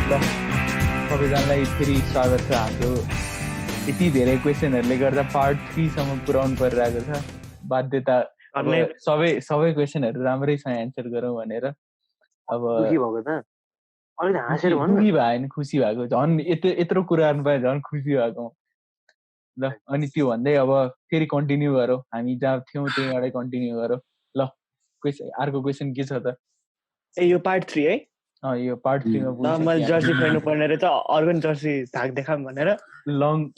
ल सबैजनालाई फेरि स्वागत छ। हाम्रो यति धेरै क्वेसनहरूले गर्दा पार्ट 3 सम्म पुर्याउनु परिरहेको छ। बाध्यता सबै क्वेसनहरू राम्रैसँग एन्सर गरौँ भनेर। अब दुखी भएको त अलिक हाँसेर भन्नु। दुखी भएन, खुसी भएको। झन् यत्रो कुराहरू पाए झन् खुसी भएको। ल अनि त्यो भन्दै अब फेरि कन्टिन्यू गरौँ, हामी जहाँ थियौँ त्यहीँबाटै कन्टिन्यू गरौँ। ल अर्को क्वेसन के छ त? यो पार्ट 3 है? यो पार्ट 3 मा पुग्छ। मैले जर्सी खोल्नु पर्ने रहेछ, अर्को जर्सी धाक देखाम भनेर। लाइक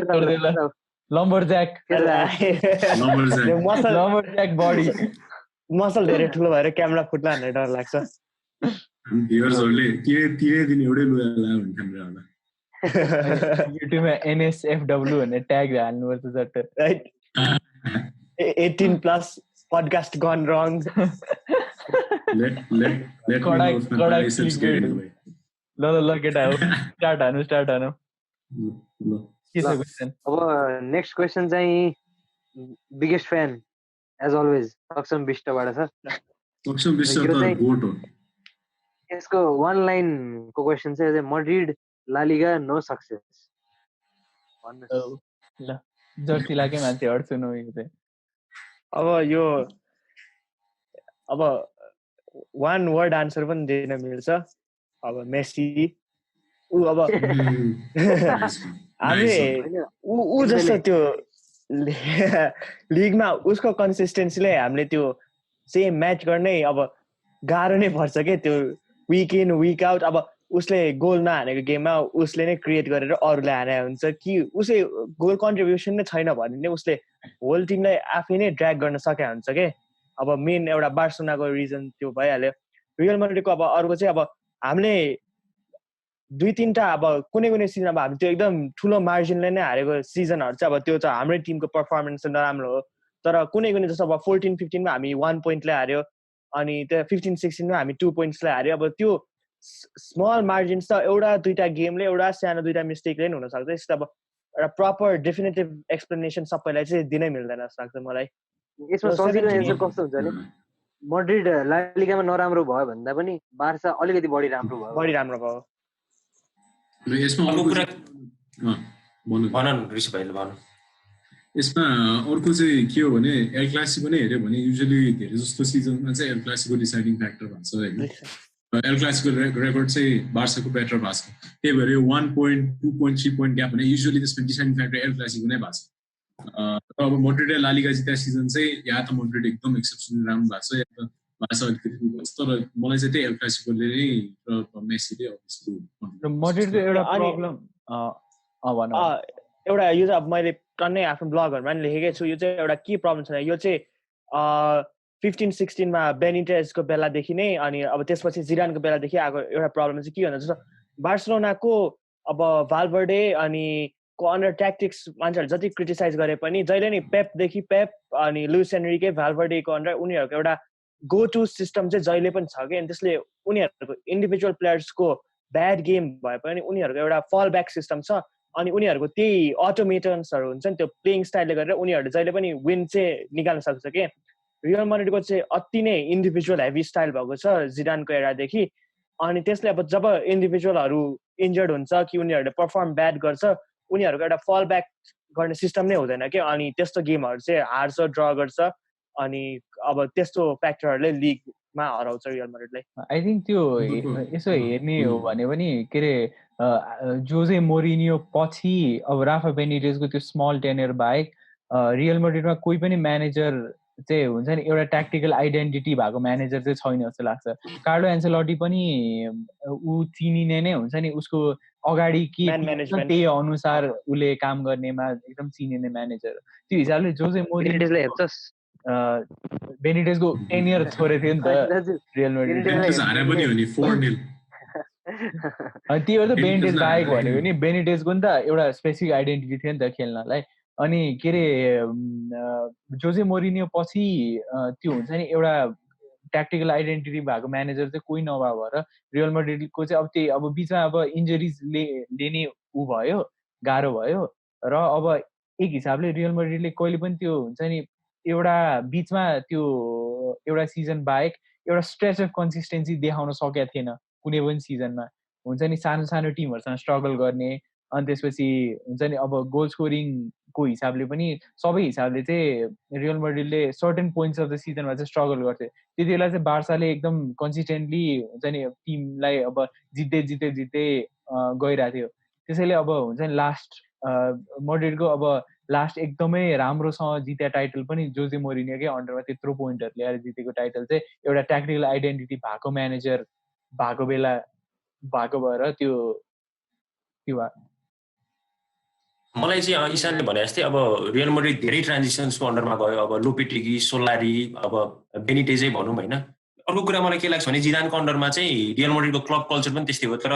गर्दै ल। लम्बरज्याक बडी मसल धेरै ठुलो भएर क्यामेरा फुट्ला भन्ने डर लाग्छ। भ्युअर्सहरुले तिरै दिन एउटै लुगा लगायो भने क्यामेरा होला। युट्युबमा NSFW भन्ने ट्याग हाल्नुपर्छ झट्ट। 18+ podcast gone wrong. ल केटा हो, स्टार्ट हानु। के छ क्वेसन? अब नेक्स्ट क्वेसन चाहिँ बिगेस्ट फ्यान एज अलवेज सक्षम विष्टबाट छ। सक्षम विष्ट त गोट हो। यसको वन लाइन को क्वेसन चाहिँ मड्रिड ला लिगा नो सक्सेस भन्नुस्। ल जर्सी लागे मान्छे हट्छु न यो चाहिँ। अब वान वर्ड आन्सर पनि दिन मिल्छ। अब मेसी अब हामी ऊ जस्तो त्यो लिगमा उसको कन्सिस्टेन्सीले हामीले त्यो सेम म्याच गर्ने अब गाह्रो नै पर्छ के। त्यो विक इन विक आउट अब उसले गोल नहानेको गेममा उसले नै क्रिएट गरेर अरूलाई हाने हुन्छ कि उसले गोल कन्ट्रिब्युसन नै छैन भने नै उसले होल टिमलाई आफै नै ड्र्याग गर्न सके हुन्छ के। अब मेन एउटा बार्सलोनाको रिजन त्यो भइहाल्यो। रियल मैड्रिडको अब अर्को चाहिँ अब हामीले 2-3टा अब कुनै सिजन अब हामी त्यो एकदम ठुलो मार्जिनले नै हारेको सिजनहरू चाहिँ अब त्यो चाहिँ हाम्रै टिमको पर्फर्मेन्स नराम्रो हो। तर कुनै जस्तो अब 14-15 मा हामी 1 पोइन्टले हार्यो, अनि त्यो 15-16 मा हामी 2 पोइन्ट्सले हार्यो। अब त्यो स्मल मार्जिन्स त एउटा दुईटा गेमले एउटा सानो दुईटा मिस्टेकले नै हुनसक्छ। यस्तो अब एउटा प्रपर डेफिनेटिभ एक्सप्लेनेसन सबैलाई चाहिँ दिनै मिल्दैन जस्तो लाग्छ मलाई। यसमा सजिलो एन्सर कस्तो हुन्छ भने मड्रिड ला लिगामा नराम्रो भयो भन्दा पनि बार्सा अलिकति बढी राम्रो भयो। यसमा अर्को चाहिँ के हो भने एल क्लासिको नै हेऱ्यो भने युजुअली धेरै जस्तो सिजनमा चाहिँ एल क्लासिको डिसाइडिङ फ्याक्टर भन्छ होइन। एल क्लासिको रेकर्ड चाहिँ बार्साको बेटर भएको छ। त्यही भएर 1 पोइन्ट 2 पोइन्ट 3 पोइन्ट ग्याप भने युजुअली त्यसमा डिसाइडिङ फ्याक्टर एल क्लासिको नै भएको छ। अब मड्रिड ला लिगा जिता सिजन चाहिँ या त मड्रिड एकदम एक्सेप्सनली राम्रो भएको छ या त बार्सा अलिकति भएको छ। तर मलाई चाहिँ त्यही एल क्लासिकोले नै र मेसीले अभियसली मड्रिडको एउटा प्रब्लम एउटा यो चाहिँ अब मैले टन्नै आफ्नो ब्लगहरुमा पनि लेखेकै छु। यो चाहिँ एउटा के प्रब्लम छ यो चाहिँ 15-16 मा बेनिटेजको बेलादेखि नै अनि अब त्यसपछि जिडानको बेलादेखि आएको एउटा प्रब्लम चाहिँ के भन्दा जस्तो बार्सिलोनाको अब भाल्भर्डे अनि को अन्डर ट्याक्टिक्स मान्छेहरूले जति क्रिटिसाइज गरे पनि जहिले नि पेपदेखि पेप अनि लुइस एनरिके भाल्भर्डेको अन्डर उनीहरूको एउटा गो टु सिस्टम चाहिँ जहिले पनि छ कि। अनि त्यसले उनीहरूको इन्डिभिजुअल प्लेयर्सको ब्याड गेम भए पनि उनीहरूको एउटा फल ब्याक सिस्टम छ। अनि उनीहरूको त्यही अटोमेटन्सहरू हुन्छ नि, त्यो प्लेइङ स्टाइलले गरेर उनीहरूले जहिले पनि विन चाहिँ निकाल्न सक्छ कि। रियल मैड्रिडको चाहिँ अति नै इन्डिभिजुअल हेभी स्टाइल भएको छ जिडानको एरादेखि। अनि त्यसले अब जब इन्डिभिजुअलहरू इन्जर्ड हुन्छ कि उनीहरूले पर्फर्म ब्याड गर्छ उनीहरूको एउटा फल ब्याक गर्ने सिस्टम नै हुँदैन क्या। अनि त्यस्तो गेमहरू चाहिँ हार्छ, ड्र गर्छ। अनि अब त्यस्तो फ्याक्टरहरूले लिगमा हराउँछ रियल मैड्रिडलाई। आई थिङ्क त्यो यसो हेर्ने हो भने पनि के अरे जोजे मोरिनियो पछि अब राफा बेनिटेजको त्यो स्मल टेनर बाहेक रियल मैड्रिडमा कोही पनि म्यानेजर चाहिँ हुन्छ नि एउटा ट्याक्टिकल आइडेन्टिटी भएको म्यानेजर चाहिँ छैन जस्तो लाग्छ। कार्लो एन्सेलोटी पनि ऊ चिनिने नै हुन्छ नि, उसको अगाडि के त्यही अनुसार उसले काम गर्नेमा एकदम चिनिने म्यानेजर। त्यो हिसाबले जोजे मोरिनियोले हेर्छस् बेनिटेजको 10 इयर छोडेको थियो नि त रियल मैड्रिड। त्यही भएर त बेनिटेज बाहेक भनेको नि बेनिटेजको नि त एउटा स्पेसिफिक आइडेन्टिटी थियो नि त खेल्नलाई। अनि के अरे जोजे मोरिनियो पछि त्यो हुन्छ नि एउटा ट्याक्टिकल आइडेन्टिटी भएको म्यानेजर चाहिँ कोही नभए भएर रियल मैड्रिडको चाहिँ अब त्यही अब बिचमा अब इन्जरिजले नै ऊ भयो, गाह्रो भयो। र अब एक हिसाबले रियल मैड्रिडले कहिले पनि त्यो हुन्छ नि एउटा बिचमा त्यो एउटा सिजन बाहेक एउटा स्ट्रेच अफ कन्सिस्टेन्सी देखाउन सकेका थिएन कुनै पनि सिजनमा। हुन्छ नि सानो सानो टिमहरूसँग स्ट्रगल गर्ने, अनि त्यसपछि हुन्छ नि अब गोल स्कोरिङको हिसाबले पनि सबै हिसाबले चाहिँ रियल मैड्रिडले सर्टेन पोइन्ट्स अफ द सिजनमा चाहिँ स्ट्रगल गर्थ्यो। त्यति बेला चाहिँ बार्साले एकदम कन्सिस्टेन्टली हुन्छ नि टिमलाई अब जित्दै गइरहेको थियो। त्यसैले अब हुन्छ नि लास्ट मैड्रिडको अब लास्ट एकदमै राम्रोसँग जिते टाइटल पनि जोजे मोरिनियोकै अन्डरमा त्यत्रो पोइन्टहरू ल्याएर जितेको टाइटल चाहिँ एउटा ट्याक्टिकल आइडेन्टिटी भएको म्यानेजर भएको बेला भएको भएर त्यो मलाई चाहिँ ईशानले भने जस्तै अब रियल मैड्रिड धेरै ट्रान्जिसन्सको अन्डरमा गयो। अब लोपेटेगी, सोलारी, अब बेनिटेजै भनौँ होइन। अर्को कुरा मलाई के लाग्छ भने जिदानको अन्डरमा चाहिँ रियल मैड्रिडको क्लब कल्चर पनि त्यस्तै हो, तर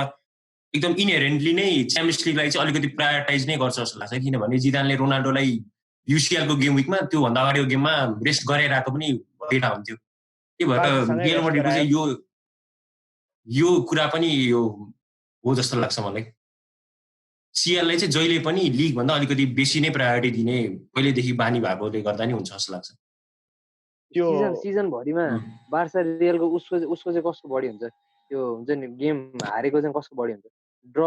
एकदम इनहेरेन्टली नै च्याम्पियन्स लिगलाई चाहिँ अलिकति प्रायोरिटाइज नै गर्छ जस्तो लाग्छ। किनभने जिदानले रोनाल्डोलाई युसिएलको गेम विकमा त्योभन्दा अगाडिको गेममा रेस्ट गराइरहेको पनि भेटा हुन्थ्यो। त्यही भएर रियल मैड्रिडको चाहिँ यो कुरा पनि यो हो जस्तो लाग्छ मलाई। सिएललाई चाहिँ जहिले पनि लिगभन्दा अलिकति बेसी नै प्रायोरिटी दिने पहिलेदेखि बानी भएकोले गर्दा नि हुन्छ जस्तो लाग्छ। त्यो सिजन भरिमा बार्सा रियलको उसको चाहिँ कस्तो बढी हुन्छ, त्यो हुन्छ नि गेम हारेको चाहिँ कसको बढी हुन्छ? ड्र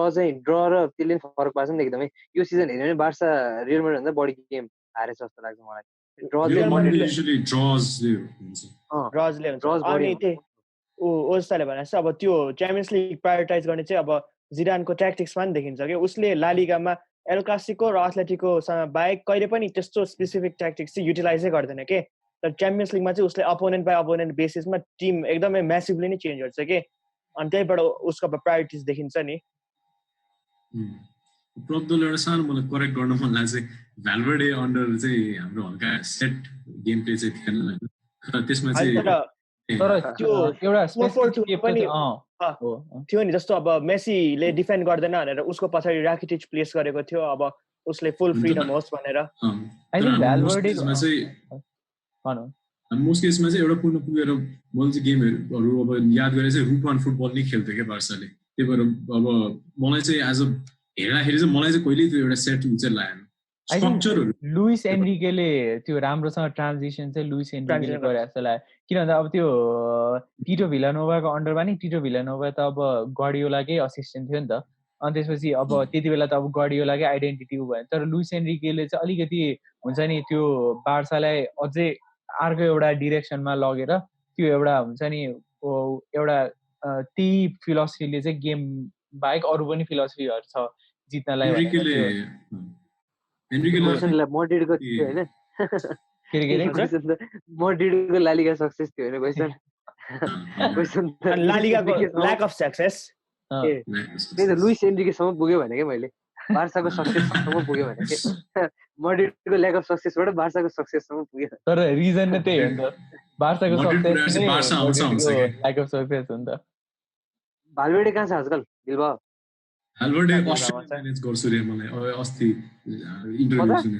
र त्यसले फरक पार्छ नि एकदमै। यो सिजन हेर्यो भने बार्सा रियल मैड्रिड भन्दा बढी गेम हारेछ जस्तो लाग्छ मलाई। ओस्ताले भने जस्तो अब त्यो च्याम्पियन्स लिग प्रायोरिटाइज गर्ने चाहिँ अब जिडानको ट्याक्टिक्समा पनि देखिन्छ कि उसले ला लिगामा एल क्लासिको र एथलेटिकोसँग बाहेक कहिले पनि त्यस्तो स्पेसिफिक ट्याक्टिक्स चाहिँ युटिलाइजै गर्दैन के। तर च्याम्पियन्स लिगमा चाहिँ उसले अपोनेन्ट बाई अपोनेन्ट बेसिसमा टिम एकदमै म्यासिभली नै चेन्ज गर्छ के, अनि त्यहीबाट उसको अब प्रायोरिटिज देखिन्छ नि। प्रब्दल एउटा सानो मलाई करेक्ट गर्न मन लाग्छ, भ्याल्भर्डे अन्डर चाहिँ हाम्रो हल्का सेट गेम प्ले चाहिँ थिएन हैन, त्यसमा चाहिँ तर त्यो एउटा स्पेसिफिक पनि थियो नि। जस्तो अब मेसीले डिफेन्ड गर्दैन भनेर उसको पछाडि राकिटिच प्लेस गरेको थियो, अब उसले फुल फ्रिडम होस् भनेर। आई थिंक भ्याल्भर्डेमा चाहिँ मोस्ट केसमा चाहिँ एउटा पुग्न पुगेर मैले चाहिँ गेमहरू अब याद गरेर चाहिँ रुप अन फुटबल नै खेल्थ्यो क्या बार्साले। त्यही भएर अब मलाई चाहिँ एज अ हेर्दाखेरि चाहिँ मलाई चाहिँ कहिल्यै त्यो एउटा सेट चाहिँ लागेन। लुइस एन्रिकेले त्यो राम्रोसँग ट्रान्जिसन चाहिँ लुइस एन्रिकेले गरे जस्तो लाग्यो। किन भन्दा अब त्यो टिटो भिलानोभाको अन्डरमा नि टिटो भिलानोभा त अब गार्डियोलाकै असिस्टेन्ट थियो नि त, अनि त्यसपछि अब त्यति बेला त अब गार्डियोलाकै आइडेन्टिटी भयो। तर लुइस एन्रिकेले चाहिँ अलिकति हुन्छ नि त्यो बार्सालाई अझै अर्को एउटा डिरेक्सनमा लगेर त्यो एउटा हुन्छ नि एउटा त्यही फिलोसफीले चाहिँ गेम बाहेक अरू पनि फिलोसफीहरू छ जित्नलाई। मैड्रिडको ला लिगा सक्सेस थियो हैन क्वेशन ला लिगाको ल्याक अफ सक्सेस लुइस एन्रिकेसम्म पुग्यो भने के मैले बार्साको सक्सेससम्म पुग्यो भने के मैड्रिडको ल्याक अफ सक्सेसबाट बार्साको सक्सेससम्म पुग्यो। तर रिजन नै त्यही हो नि त, बार्साको सक्सेस नै ल्याक अफ सक्सेस हो नि त। भाल्भर्डे कहाँ छ आजकल? बिल्बाओ भाल्भर्डे म्यानेज गर्छु रे मलाई अस्ति इन्टरभ्यु सुने।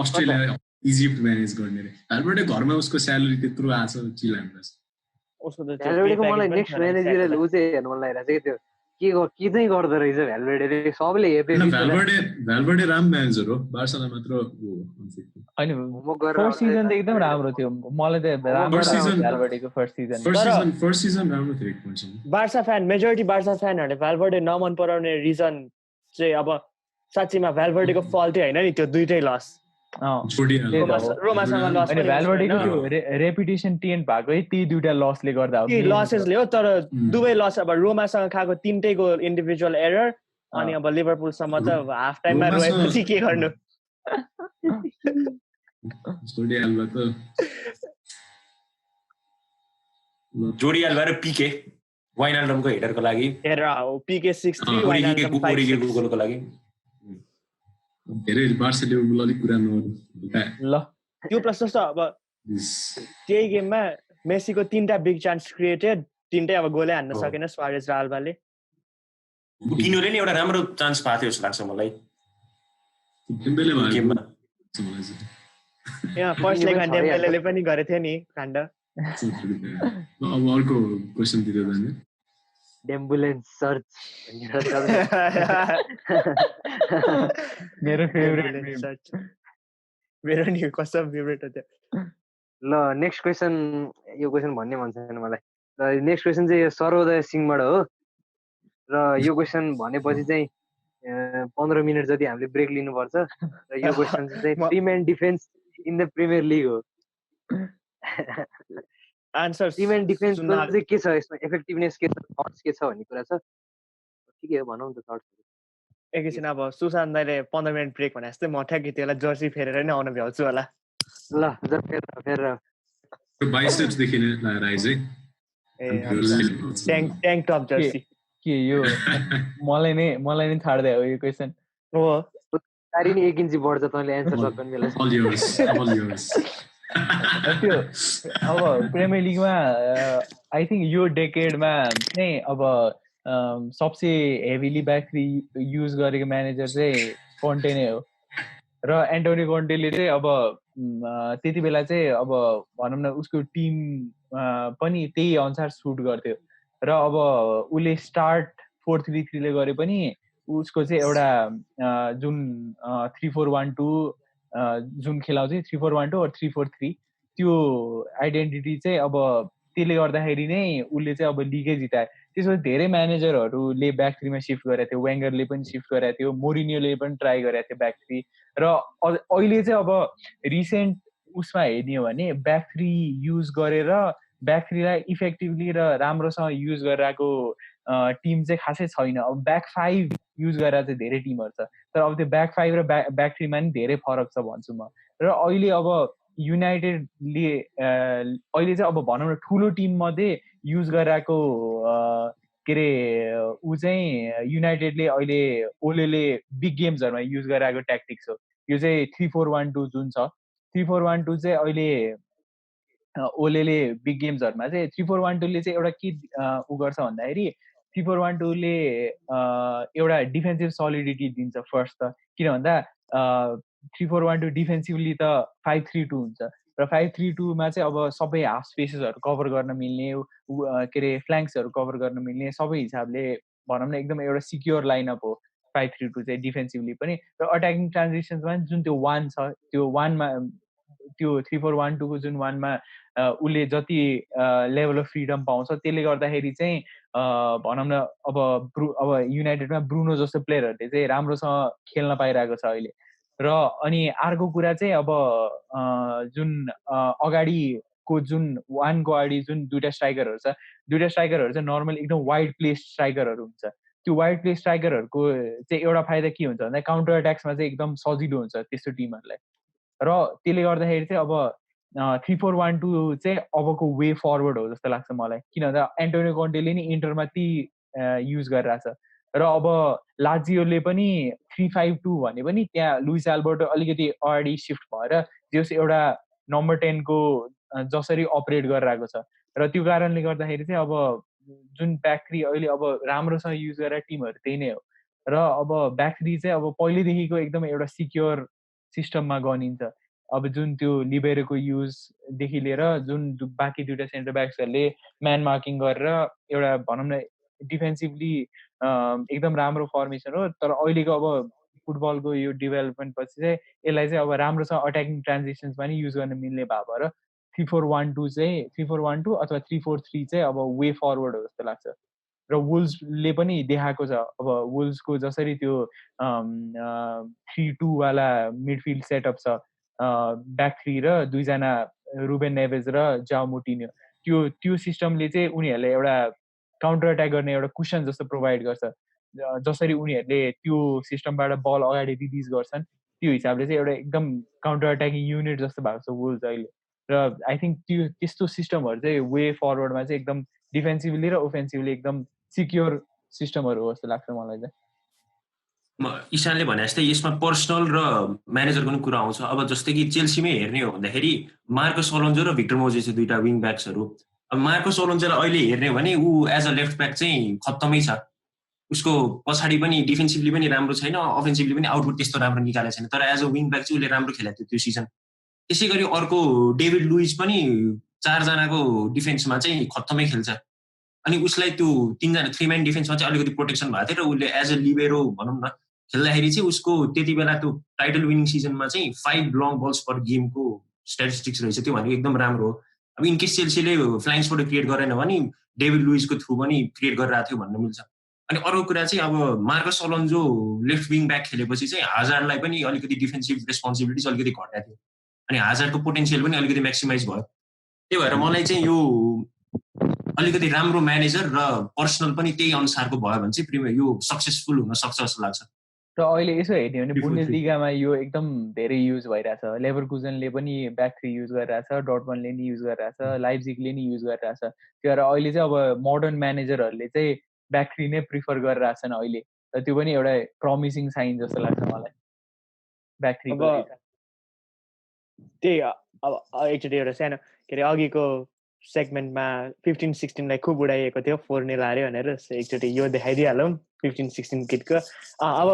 अस्ट्रेलिया इजिप्ट म्यानेज गर्ने रे भाल्भर्डे। घरमा उसको स्यालेरी त्यत्रो आछ चिलाउँछ उसको त। भाल्भर्डेको मलाई नेक्स्ट म्यानेजरले उ चाहिँ हेर्नु मन लागिरहेछ कि त्यो के चाहिँ गर्दो रहेछ भ्याल्भर्डेले, सबैले हेर्दै। भ्याल्भर्डे राम्रो म्यानेजर हो, बार्सालाई मात्र हैन। फर्स्ट सिजन त एकदम राम्रो थियो, मलाई त भ्याल्भर्डेको फर्स्ट सिजन राम्रो थियो एकपल्ट। बार्सा फ्यान मेजोरिटी बार्सा फ्यानहरुले भ्याल्भर्डे नमन पराउने रिजन चाहिँ अब साच्चीमा भ्याल्भर्डेको फल्टै हैन नि, त्यो दुईटै लस। रोमासँग लस अनि भ्याल्भर्डेको त्यो रेपुटेसन टेन्ट भएको ती दुईटा लसले गर्दा हो। लसेसले हो, तर दुवै लस अब रोमासँग खाएको तीनटै गोल इन्डिभिजुअल एरर, अनि अब लिभरपुलसम्म त हाफ टाइममा रोएपछि के गर्नु। जोडी एल्भा र पीके वाइनाल्डमको हेडरको लागि पीके 6-3 वाइनाल्डम 5-6 लागि धेरै बार्सा लिभरपुल अलिक कुरा नगर्नु ल। त्यो प्लस जस्तो अब त्यही गेममा मेसीको 3टा बिग चान्स क्रिएटेड, 3टै अब गोलै हान्न सकेन सुआरेज र आल्भाले। किनोले नि एउटा राम्रो चान्स पाएको थियो जस्तो लाग्छ मलाई गेममा। यहाँ फर्स्ट लेगमा डेम्बेलेले पनि गरेथ्यो नि काण्ड। अब अर्को क्वेशन दिँदै जाने डेम्बुलेन्स सर्च मेरो फेभरेट सर्च, मेरो नि कसम फेभरेट हो त्यो। ल नेक्स्ट क्वेसन, यो क्वेसन भन्ने मन छैन मलाई। र नेक्स्ट क्वेसन चाहिँ यो सर्वोदय सिंहबाट हो। र यो क्वेसन भनेपछि चाहिँ 15 मिनट जति हामीले ब्रेक लिनुपर्छ। र यो क्वेसन चाहिँ 3 man defence in the premier league हो। आन्सर 3 म्यान डिफेन्सको चाहिँ के छ, यसमा इफेक्टिभनेस के छ, थट्स के छ भन्ने कुरा छ। ठिकै हो, भनौँ त थट्स। एकैछिन अब सुशान्त दाइले 15 मिनट ब्रेक भने जस्तै म ठ्याक्कै त्यसलाई जर्सी फेरेर नै आउन भ्याउँछु होला। ल फेर 22 स्टेप्सदेखि लगाएर आइज है। ट्याङ्क टप जर्सी के यो मलाई नै छाड्दै हो यो क्वेसन हो। सारी नि 1 इन्ची बढ्छ, तैँले एन्सर सक्नु बेला all yours त्यो अब प्रिमियर लिगमा आई थिङ्क यो डेकेडमा चाहिँ अब सबसे हेभिली ब्याक थ्री युज गरेको म्यानेजर चाहिँ कन्टे नै हो। र एन्टोनी कन्टेले चाहिँ अब त्यति बेला चाहिँ अब भनौँ न उसको टिम पनि त्यही अनुसार सुट गर्थ्यो। र अब उसले स्टार्ट 4-3-3 ले गरे पनि उसको चाहिँ एउटा जुन 3-4-1-2 जुन खेलाउँछ 3-4-1-2 और 3-4-3 त्यो आइडेन्टिटी चाहिँ अब त्यसले गर्दाखेरि नै उसले चाहिँ अब लिगै जितायो। त्यसपछि धेरै म्यानेजरहरूले ब्याक थ्रीमा सिफ्ट गरेको थियो, वेङ्गरले पनि सिफ्ट गरेको थियो, मोरिनियोले पनि ट्राई गरेको थियो ब्याक थ्री। र अहिले चाहिँ अब रिसेन्ट उसमा हेर्ने हो भने ब्याक थ्री युज गरेर ब्याक थ्रीलाई इफेक्टिभली र राम्रोसँग युज गरिरहेको टिम चाहिँ खासै छैन। अब ब्याक फाइभ युज गरेर चाहिँ धेरै टिमहरू छ, तर अब त्यो ब्याक फाइभ र ब्याक थ्रीमा नि धेरै फरक छ भन्छु म। र अहिले अब युनाइटेडले अहिले चाहिँ अब भनौँ न ठुलो टिम मध्ये युज गरिरहेको के अरे ऊ चाहिँ युनाइटेडले अहिले ओलेले बिग गेम्सहरूमा युज गरिरहेको ट्याक्टिक्स हो। यो चाहिँ 3-4-1-2 जुन छ 3-4-1-2 चाहिँ अहिले ओलेले बिग गेम्सहरूमा चाहिँ 3-4-1-2 ले चाहिँ एउटा के उ गर्छ भन्दाखेरि 3-4-1-2 ले एउटा डिफेन्सिभ सलिडिटी दिन्छ फर्स्ट त। किन भन्दा 3-4-1-2 डिफेन्सिभली त 5-3-2 हुन्छ र 5-3-2 मा चाहिँ अब सबै हाफ स्पेसेसहरू कभर गर्न मिल्ने के अरे फ्ल्याङ्क्सहरू कभर गर्न मिल्ने सबै हिसाबले भनौँ न एकदम एउटा सिक्योर लाइनअप हो 5-3-2 चाहिँ डिफेन्सिभली पनि। र अट्याकिङ ट्रान्जिसन्समा जुन त्यो 1 छ त्यो 1मा त्यो 3-4-1-2 को जुन 1मा उसले जति लेभल अफ फ्रिडम पाउँछ त्यसले गर्दाखेरि चाहिँ भनौँ न अब युनाइटेडमा ब्रुनो जस्तो प्लेयरहरूले चाहिँ राम्रोसँग खेल्न पाइरहेको छ अहिले। र अनि अर्को कुरा चाहिँ अब जुन अगाडिको जुन 1 को अगाडि जुन दुईटा स्ट्राइकरहरू छ, दुईटा स्ट्राइकरहरू चाहिँ नर्मल एकदम वाइड प्लेस स्ट्राइकरहरू हुन्छ। त्यो वाइड प्लेस स्ट्राइकरहरूको चाहिँ एउटा फाइदा के हुन्छ भन्दा काउन्टर अट्याक्समा चाहिँ एकदम सजिलो हुन्छ त्यस्तो टिमहरूलाई। र त्यसले गर्दाखेरि चाहिँ अब 3-4-1-2 चाहिँ अबको वे फरवर्ड हो जस्तो लाग्छ मलाई। किन भन्दा एन्टोनियो कन्टेले नि इन्टरमा ती युज गरिरहेछ। र अब लाजियोले पनि 3-5-2 भने पनि त्यहाँ लुइस एल्बर्टो अलिकति अगाडि सिफ्ट भएर जस एउटा नम्बर 10 को जसरी अपरेट गरिरहेको छ। र त्यो कारणले गर्दाखेरि चाहिँ अब जुन ब्याक थ्री अहिले अब राम्रोसँग युज गरेर टिमहरू त्यही नै हो। र अब ब्याक थ्री चाहिँ अब पहिलेदेखिको एकदम एउटा सिक्योर सिस्टममा गनिन्छ। अब जुन त्यो लिबेरोको युजदेखि लिएर जुन बाँकी दुईवटा सेन्टर ब्याक्सहरूले म्यान मार्किङ गरेर एउटा भनौँ न डिफेन्सिभली एकदम राम्रो फर्मेसन हो। तर अहिलेको अब फुटबलको यो डेभलपमेन्ट पछि चाहिँ यसलाई चाहिँ अब राम्रोसँग अट्याकिङ ट्रान्जिसन्समा नि युज गर्न मिल्ने भएको भएर 3-4-1-2 चाहिँ 3-4-1-2 अथवा 3-4-3 चाहिँ अब वे फरवर्ड हो जस्तो लाग्छ। र वुल्सले पनि देखाएको छ अब वुल्सको जसरी त्यो 3-2 वाला मिडफिल्ड सेटअप छ ब्याक थ्री र दुईजना रुबेन नेभेज र जाओ मोटिन्यो त्यो सिस्टमले चाहिँ उनीहरूलाई एउटा काउन्टर अट्याक गर्ने एउटा कुसन जस्तो प्रोभाइड गर्छ। जसरी उनीहरूले त्यो सिस्टमबाट बल अगाडि रिलिज गर्छन् त्यो हिसाबले चाहिँ एउटा एकदम काउन्टर अट्याकिङ युनिट जस्तो भएको छ वुल्स अहिले। र आई थिङ्क त्यो त्यस्तो सिस्टमहरू चाहिँ वे फरवर्डमा चाहिँ एकदम डिफेन्सिभली र ओफेन्सिभली एकदम सिक्योर सिस्टमहरू हो जस्तो लाग्छ मलाई चाहिँ। ईशानले भने जस्तै यसमा पर्सनल र म्यानेजरको पनि कुरा आउँछ। अब जस्तै कि चेल्सीमै हेर्ने हो भन्दाखेरि मार्कस अलोन्जो र भिक्टर मोजेस चाहिँ दुईटा विङ ब्याक्सहरू। अब मार्कस अलोन्जोलाई अहिले हेर्ने हो भने ऊ एज अ लेफ्ट ब्याक चाहिँ खत्तमै छ। उसको पछाडि पनि डिफेन्सिभली पनि राम्रो छैन, अफेन्सिभली पनि आउटपुट त्यस्तो राम्रो निकालेको छैन। तर एज अ विङ ब्याक चाहिँ उसले राम्रो खेलेको थियो त्यो सिजन। त्यसै गरी अर्को डेभिड लुइस पनि 4 जनाको डिफेन्समा चाहिँ खत्तमै खेल्छ। अनि उसलाई त्यो 3 जना 3 म्यान डिफेन्समा चाहिँ अलिकति प्रोटेक्सन भएको थियो र उसले एज अ लिबेरो भनौँ न खेल्दाखेरि चाहिँ उसको त्यति बेला त्यो टाइटल विनिङ सिजनमा चाहिँ 5 लङ बल्स पर गेमको स्ट्याटिस्टिक्स रहेछ त्यो भनेको एकदम राम्रो हो। अब इनकेस चेल्सीले फ्ल्याङ्क्सबाट क्रिएट गरेन भने डेभिड लुइसको थ्रु पनि क्रिएट गरिरहेको थियो भन्न मिल्छ। अनि अर्को कुरा चाहिँ अब मार्कस अलोन्जो लेफ्ट विङ ब्याक खेलेपछि चाहिँ हाजार्डलाई पनि अलिकति डिफेन्सिभ रेस्पोन्सिबिलिटिज अलिकति घटाएको थियो अनि हाजार्डको पोटेन्सियल पनि अलिकति म्याक्सिमाइज भयो। त्यही भएर मलाई चाहिँ यो अलिकति राम्रो म्यानेजर र पर्सनल पनि त्यही अनुसारको भयो भने चाहिँ प्रिमियर यो सक्सेसफुल हुन सक्छ जस्तो लाग्छ। र अहिले यसो हेर्ने भने बुन्डेसलिगामा यो एकदम धेरै युज भइरहेछ। लेभरकुजनले पनि ब्याक थ्री युज गरिरहेछ, डर्टमन्डले नि युज गरिरहेछ, लाइप्जिगले नि युज गरिरहेछ। त्यही भएर अहिले चाहिँ अब मोडर्न म्यानेजरहरूले चाहिँ ब्याक थ्री नै प्रिफर गरिरहेछन् अहिले, र त्यो पनि एउटा प्रमिसिङ साइन जस्तो लाग्छ मलाई ब्याक थ्री। त्यही अब एकचोटि एउटा सानो के अरे अघिको सेगमेन्टमा 15-16 लाई खुब उडाइएको थियो 4-0 हार्यो भनेर, एकचोटि यो देखाइदिइहालौँ 15-16 किटको। अब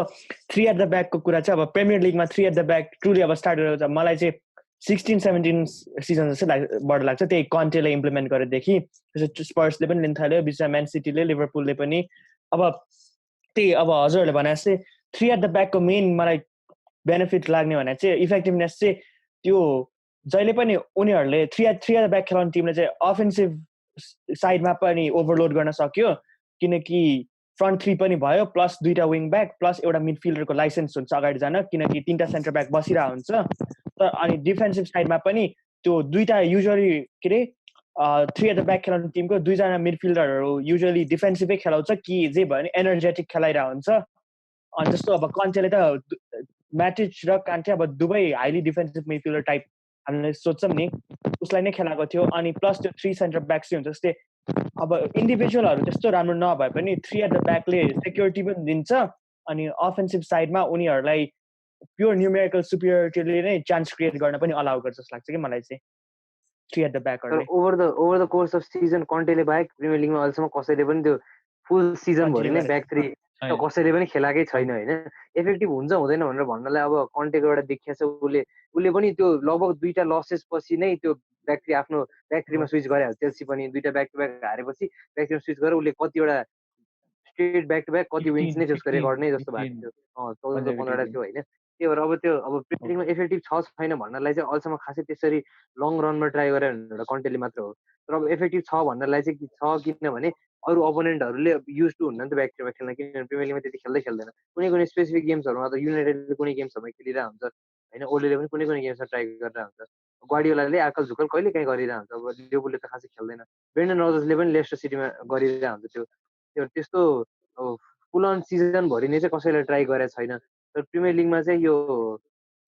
3 एट द ब्याकको कुरा चाहिँ अब प्रिमियर लिगमा 3 एट द ब्याक ट्रुली अब स्टार्ट गरेको छ। मलाई चाहिँ 16-17 सिजन जस्तो बढ लाग्छ, त्यही कन्टेले इम्प्लिमेन्ट गरेदेखि स्पर्सले पनि लिन थाल्यो, बिचमा म्यान सिटीले, लिभरपुलले पनि। अब त्यही अब हजुरहरूले भने जस्तै 3 एट द ब्याकको मेन मलाई बेनिफिट लाग्ने भने चाहिँ इफेक्टिभनेस चाहिँ त्यो जहिले पनि उनीहरूले 3 एट द ब्याक खेलाउने टिमले चाहिँ अफेन्सिभ साइडमा पनि ओभरलोड गर्न सक्यो, किनकि फ्रन्ट 3 पनि भयो प्लस 2टा विङ ब्याक प्लस एउटा मिडफिल्डरको लाइसेन्स हुन्छ अगाडि जान, किनकि 3टा सेन्टर ब्याक बसिरहेको हुन्छ। तर अनि डिफेन्सिभ साइडमा पनि त्यो 2टा युजुअली के अरे 3 एट द ब्याक खेलाउने टिमको 2जना मिडफिल्डरहरू युजुअली डिफेन्सिभै खेलाउँछ कि जे भयो भने एनर्जेटिक खेलाइरहेको हुन्छ। अनि जस्तो अब कन्टेले त म्याटिच र कान्टे अब दुवै हाइली डिफेन्सिभ मिडफिल्डर टाइप हामीले सोच्छौँ नि, उसलाई नै खेलाएको थियो। अनि प्लस त्यो 3 सेन्टर ब्याक्स हुन्छ, जस्तै अब इन्डिभिजुअलहरू त्यस्तो राम्रो नभए पनि 3 एट द ब्याकले सेक्युरिटी पनि दिन्छ अनि अफेन्सिभ साइडमा उनीहरूलाई प्योर न्युमेरिकल सुपिरियरिटीले नै चान्स क्रिएट गर्न पनि अलाउ गर्छ जस्तो लाग्छ कि मलाई चाहिँ 3 एट द ब्याकहरूले। Over the course of season कन्टेले बाहेक प्रिमियर लिगमा अहिलेसम्म कसैले पनि त्यो फुल सिजन भरि नै ब्याक थ्री कसैले पनि खेलाएकै छैन होइन। इफेक्टिभ हुन्छ हुँदैन भनेर भन्नलाई अब कन्टेको एउटा देखिया छ, उसले पनि त्यो लगभग 2टा लसेस पछि नै त्यो ब्याक थ्री आफ्नो ब्याक थ्रीमा स्विच गरे। चेल्सी पनि 2टा ब्याक टु ब्याक हारेपछि ब्याक थ्रीमा स्विच गरेर उसले कतिवटा स्ट्रेट ब्याक टु ब्याक कति विन्स नै त्यसको रेकर्ड नै जस्तो भएको थियो, 14-15 थियो होइन। त्यही भएर अब त्यो अब प्रिमियर लिगमा इफेक्टिभ छ छैन भन्नलाई चाहिँ अहिलेसम्म खासै त्यसरी लङ रनमा ट्राई गरेर एउटा कन्टेले मात्र हो। तर अब इफेक्टिभ छ भन्नलाई चाहिँ छ, किनभने अरू अपोनेन्टहरूले युज टु हुन्न नि त ब्याक टु ब्याक खेल्न, किनभने प्रिमियर लिगमा त्यति खेल्दैन। कुनै स्पेसिफिक गेम्सहरूमा त युनाइटेडले कुनै गेम्सहरूमा खेलिरहेको हुन्छ होइन, ओलेले पनि कुनै गेम्समा ट्राई गरिरहेको हुन्छ, ग्वार्डियोलाले आकल झुकल कहिले काहीँ गरिरहेको हुन्छ। अब लिभरपुलले त खासै खेल्दैन, ब्रेन्डन रजर्सले पनि लेस्टर सिटीमा गरिरहेको हुन्छ। त्यो त्यस्तो फुल अन सिजनभरि नै चाहिँ कसैले ट्राई गरेको छैन। तर प्रिमियर लिगमा चाहिँ यो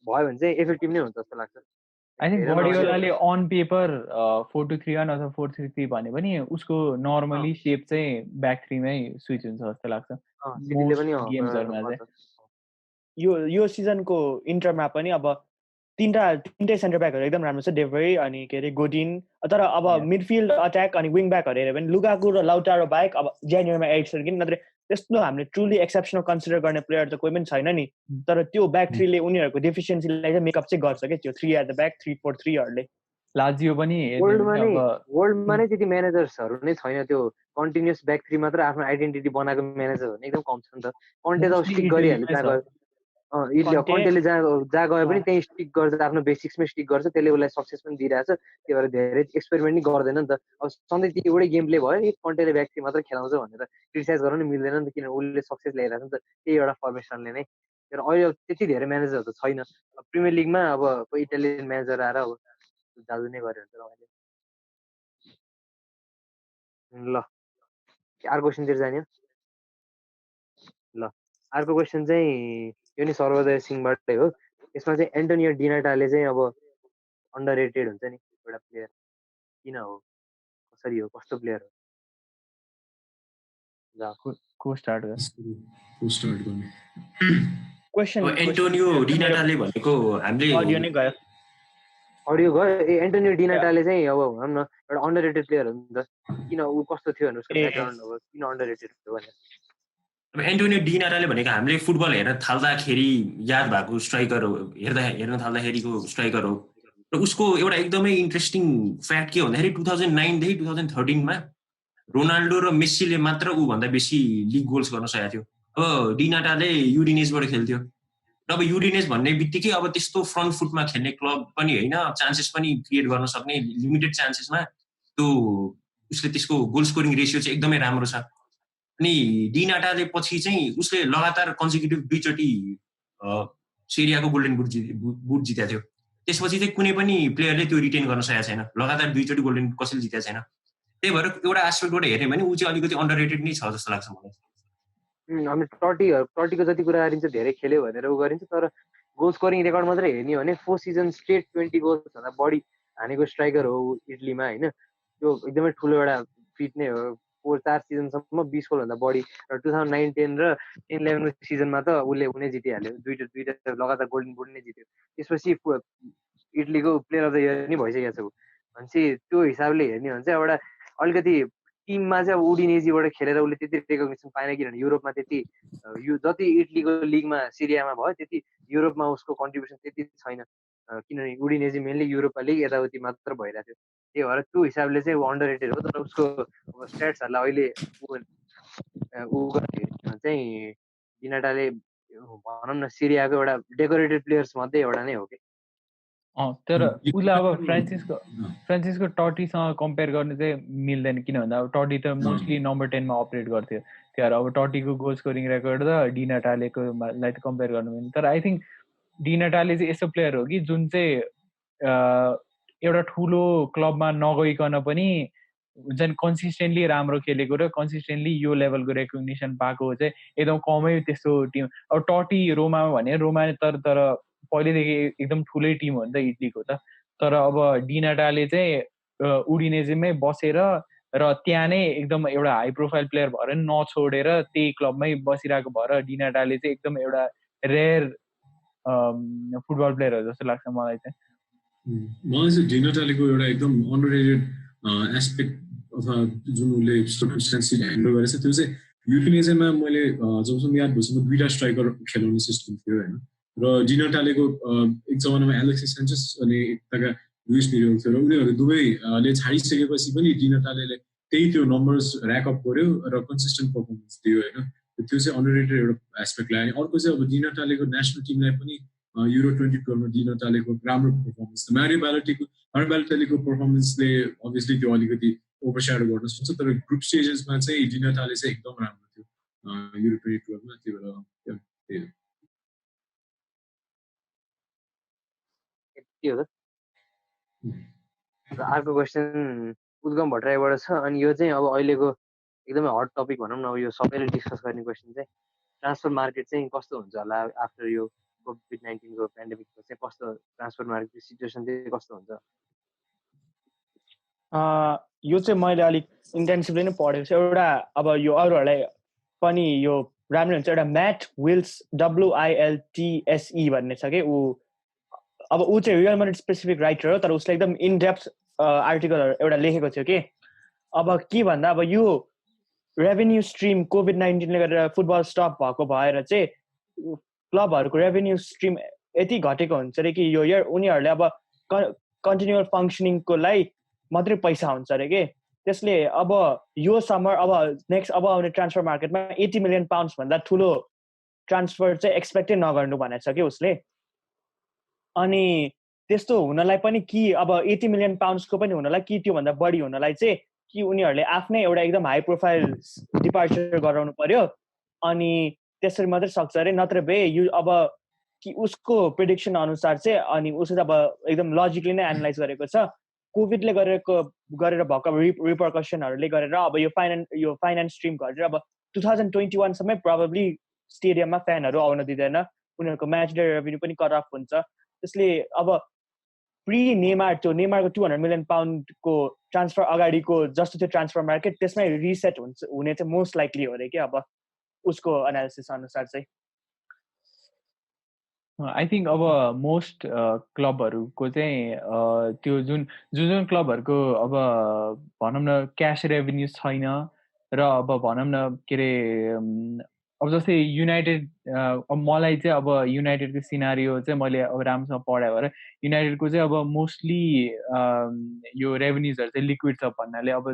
भयो भने चाहिँ इफेक्टिभ नै हुन्छ जस्तो लाग्छ। आई थिङ्क गार्डियोलाले अन पेपर 4-2-3-1 अथवा 4-3-3 भने पनि उसको नर्मली सेप चाहिँ ब्याक थ्रीमै स्विच हुन्छ जस्तो लाग्छ गेम्सहरुमा चाहिँ। यो सिजनको इन्टरमा पनि अब तीनटै सेन्टर ब्याकहरू एकदम राम्रो छ, डेभरी अनि के अरे गोडिन। तर अब मिडफिल्ड अट्याक अनि विङ ब्याकहरू हेऱ्यो भने लुकाकु र लाउटारो बाहेक अब ज्यानुअरीमा एरिक्सन किन नत्र त्यस्तो हामीले ट्रुली एक्सेप्सनल कन्सिडर गर्ने प्लेयर त कोही पनि छैन नि। तर त्यो ब्याक थ्रीले उनीहरूको डेफिसियन्सीलाई चाहिँ मेकअप चाहिँ गर्छ क्या त्यो 3 एट द ब्याक 3-4-3हरूले। लाजियो पनि वर्ल्डमा नै त्यति म्यानेजर्सहरू नै छैन त्यो कन्टिन्युस ब्याक थ्री मात्र आफ्नो आइडेन्टिटी बनाएको म्यानेजरहरू नै एकदम कम छ नि त। कन्टे त स्टिक गरिहाल्यो, कन्टेले जहाँ गयो पनि त्यही स्टिक गर्छ, आफ्नो बेसिक्समै स्टिक गर्छ, त्यसले उसलाई सक्सेस पनि दिइरहेछ। त्यही भएर धेरै एक्सपेरिमेन्ट नि गर्दैन नि त। अब सधैँ त्यो एउटै गेम प्ले भयो नि कन्टेले ब्याक थ्री मात्र खेलाउँछ भनेर क्रिटिसाइज गर्न नि मिल्दैन नि त, किनभने उसले सक्सेस ल्याइरहेको छ नि त त्यही एउटा फर्मेसनले नै। तर अहिले त्यति धेरै म्यानेजर त छैन प्रिमियर लिगमा। अब कोही इटालियन म्यानेजर आएर अब जादु नै गर्यो हुन्छ अहिले। ल अर्को क्वेसनतिर जाने। ल अर्को क्वेसन चाहिँ यो नि सर्वोदय सिंहबाटै हो। यसमा चाहिँ एन्टोनियो डिनाटाले चाहिँ अब अन्डररेटेड हुन्छ नि एउटा प्लेयर, किन हो, कसरी हो, कस्तो प्लेयर हो? को स्टार्ट गर्ने क्वेशन? एन्टोनियो डिनाटाले भनेको हामीले अडियो नै गयो, अडियो गयो। एन्टोनियो डिनाटाले चाहिँ अब भनौँ न एउटा अन्डररेटेड प्लेयर हो नि त, किन ऊ कस्तो थियो भने उसको ब्याकग्राउन्ड अब किन अन्डररेटेड हो भने अब एन्टोनियो डिनाटाले भनेको हामीले फुटबल हेर्न थाल्दाखेरि याद भएको स्ट्राइकर हो, हेर्न थाल्दाखेरिको स्ट्राइकर हो। र उसको एउटा एकदमै इन्ट्रेस्टिङ फ्याक्ट के भन्दाखेरि 2009 देखि 2013 रोनाल्डो र मेस्सीले मात्र ऊ भन्दा बेसी लिग गोल्स गर्न सकेको थियो। अब डिनाटाले युडिनेजबाट खेल्थ्यो र अब युडिनेज भन्ने बित्तिकै अब त्यस्तो फ्रन्ट फुटमा खेल्ने क्लब पनि होइन, चान्सेस पनि क्रिएट गर्न सक्ने लिमिटेड चान्सेसमा त्यो उसले त्यसको गोल स्कोरिङ रेसियो चाहिँ एकदमै राम्रो छ। अनि डी नाटाले पछि चाहिँ उसले लगातार कन्जिक्युटिभ 2 चोटि सेरियाको गोल्डन बुट जितेको थियो। त्यसपछि चाहिँ कुनै पनि प्लेयरले त्यो रिटेन गर्न सकेको छैन, लगातार 2 चोटि गोल्डन कसैले जितेको छैन। त्यही भएर एउटा एस्पेक्टबाट हेर्ने भने ऊ चाहिँ अलिकति अन्डररेटेड नै छ जस्तो लाग्छ मलाई। हामी टटीको जति कुरा गरिन्छ धेरै खेल्यो भनेर उ गरिन्छ, तर गोल स्कोरिङ रेकर्ड मात्रै हेर्ने हो भने 4 सिजन स्ट्रेट 20 गोल्स भन्दा बढी हानेको स्ट्राइकर हो इटलीमा होइन। त्यो एकदमै ठुलो एउटा फिट नै हो। 4 सिजनसम्म 20 गोल भन्दा बढी र 2009-10 र 10-11 सिजनमा त उसले उनी जितिहाल्यो, दुईटा लगातार गोल्डन बुट नै जित्यो। त्यसपछि इटलीको प्लेयर अफ द इयर नि भइसकेको छ भनेपछि त्यो हिसाबले हेर्ने हो भने चाहिँ एउटा अलिकति टिममा चाहिँ अब उडिनेजीबाट खेलेर उसले त्यति रेकग्नेसन पाएन, किनभने युरोपमा त्यति जति इटलीको लिगमा सिरियामा भयो त्यति युरोपमा उसको कन्ट्रिब्युसन त्यति छैन, किनभने उडिनेजी मेनली युरोपा लिग यताउति मात्र भइरहेको थियो। त्यही भएर त्यो हिसाबले चाहिँ ऊ अन्डररेटेड हो। तर उसको स्ट्याट्सहरूलाई अहिले चाहिँ डिनाटाले भनौँ न सिरियाको एउटा डेकोरेटेड प्लेयर्स मध्ये एउटा नै हो कि। तर उसलाई अब फ्रान्सिस्को टटीसँग कम्पेयर गर्ने चाहिँ मिल्दैन, किन भन्दा अब टटी त मोस्टली नम्बर 10मा अपरेट गर्थ्यो। त्यही भएर अब टटीको गोल स्कोरिङ रेकर्ड र डिनाटालेको लाई त कम्पेयर गर्नु मिल्दैन। तर आई थिङ्क डिनाटाले चाहिँ यस्तो प्लेयर हो कि जुन चाहिँ एउटा ठुलो क्लबमा नगइकन पनि हुन्छ नि कन्सिस्टेन्टली राम्रो खेलेको र कन्सिस्टेन्टली यो लेभलको रेकग्निसन पाएको चाहिँ एकदम कमै त्यस्तो टिम। अब टटी रोमामा भने रोमा तर पहिलेदेखि एकदम ठुलै टिम हो नि त इटलीको त। तर अब डिनाटाले चाहिँ उडिनेजीमै बसेर र त्यहाँ नै एकदम एउटा हाई प्रोफाइल प्लेयर भएर नछोडेर त्यही क्लबमै बसिरहेको भएर डिनाटाले चाहिँ एकदम एउटा रेयर फुटबल प्लेयर हो जस्तो लाग्छ मलाई चाहिँ। मलाई चाहिँ डिनाटालेको एउटा एकदम अन्डररेटेड एस्पेक्ट अथवा जुन उसले सर्कमस्टेन्सले ह्यान्डल गरेछ त्यो चाहिँ युडिनेजीमा मैले जबसम्म याद भएसम्म 2टा स्ट्राइकर खेलाउने सिस्टम थियो होइन। र डिनाटालेको एक जमानामा एलेक्सिस सेन्चेस अनि एकताका लुइस मिरेल थियो र उनीहरू दुवैले छाडिसकेपछि पनि डिनाटाले त्यही त्यो नम्बर्स ऱ्याकअप गर्यो र कन्सिस्टेन्ट पर्फर्मेन्स दियो होइन। त्यो चाहिँ अन्डररेटेड एउटा एस्पेक्ट लाग्यो। अर्को चाहिँ अब डिनाटालेको नेसनल टिमलाई पनि युरो 2012 मा डिनाटालेको राम्रो पर्फर्मेन्स, मारियो बालोटेलीको पर्फर्मेन्सले अभियसली त्यो अलिकति ओभरस्याडो गर्न सक्छ, तर ग्रुप स्टेजेसमा चाहिँ डिनाटाले चाहिँ एकदम राम्रो थियो युरो 2012 मा। त्यही भएर के हो त। अर्को क्वेसन उद्गम भट्टराईबाट छ, अनि यो चाहिँ अब अहिलेको एकदमै हट टपिक भनौँ न, अब यो सबैले डिस्कस गर्ने क्वेसन चाहिँ ट्रान्सफर मार्केट चाहिँ कस्तो हुन्छ होला आफ्टर यो कोभिड-19 को पेन्डेमिकको चाहिँ कस्तो ट्रान्सफर मार्केट सिचुएसन चाहिँ कस्तो हुन्छ? यो चाहिँ मैले अलिक इन्टेन्सिभली नै पढेको छु। एउटा अब यो अरूहरूलाई पनि यो राम्रो हुन्छ। एउटा म्याट विल्स WILTSE भन्ने छ कि अब ऊ चाहिँ रियल मैड्रिड स्पेसिफिक राइटर हो, तर उसले एकदम इनडेप्थ आर्टिकलहरू एउटा लेखेको थियो कि अब के भन्दा अब यो रेभेन्यू स्ट्रिम कोभिड-19ले गरेर फुटबल स्टप भएको भएर चाहिँ क्लबहरूको रेभेन्यू स्ट्रिम यति घटेको हुन्छ अरे कि यो इयर उनीहरूले अब कन्टिन्युअल फङ्सनिङको लागि मात्रै पैसा हुन्छ अरे कि। त्यसले अब यो समर अब नेक्स्ट अब आउने ट्रान्सफर मार्केटमा 80 मिलियन पाउन्ड्स भन्दा ठुलो ट्रान्सफर चाहिँ एक्सपेक्टै नगर्नु भनेको छ कि उसले। अनि त्यस्तो हुनलाई पनि कि अब 80 मिलियन पाउन्ड्सको पनि हुनलाई कि त्योभन्दा बढी हुनलाई चाहिँ कि उनीहरूले आफ्नै एउटा एकदम हाई प्रोफाइल डिपार्चर गराउनु पर्यो, अनि त्यसरी मात्रै सक्छ अरे। नत्र भए यो अब कि उसको प्रेडिक्सन अनुसार चाहिँ, अनि उसले अब एकदम लजिकली नै एनालाइज गरेको छ कोभिडले गरेर भएको रिपरकसनहरूले गरेर अब यो फाइनेन्स स्ट्रिम घटेर अब 2021 सम्मै प्रोबेबली स्टेडियममा फ्यानहरू आउन दिँदैन, उनीहरूको म्याच डे रेभेन्यू पनि कट अफ हुन्छ। त्यसले अब प्री नेमार त्यो नेमारको 200 मिलियन पाउन्डको ट्रान्सफर अगाडिको जस्तो थियो ट्रान्सफर मार्केट त्यसमै रिसेट हुने चाहिँ मोस्ट लाइकली हो अरे कि अब उसको एनालिसिस अनुसार चाहिँ। आई थिङ्क अब मोस्ट क्लबहरूको चाहिँ त्यो जुन क्लबहरूको अब भनौँ न क्यास रेभेन्यू छैन र अब भनौँ न के अरे अब जस्तै युनाइटेड, अब मलाई चाहिँ अब युनाइटेडको सिनारियो चाहिँ मैले अब राम्रोसँग पढायो भएर युनाइटेडको चाहिँ अब मोस्टली यो रेभेन्युजहरू चाहिँ लिक्विड छ भन्नाले अब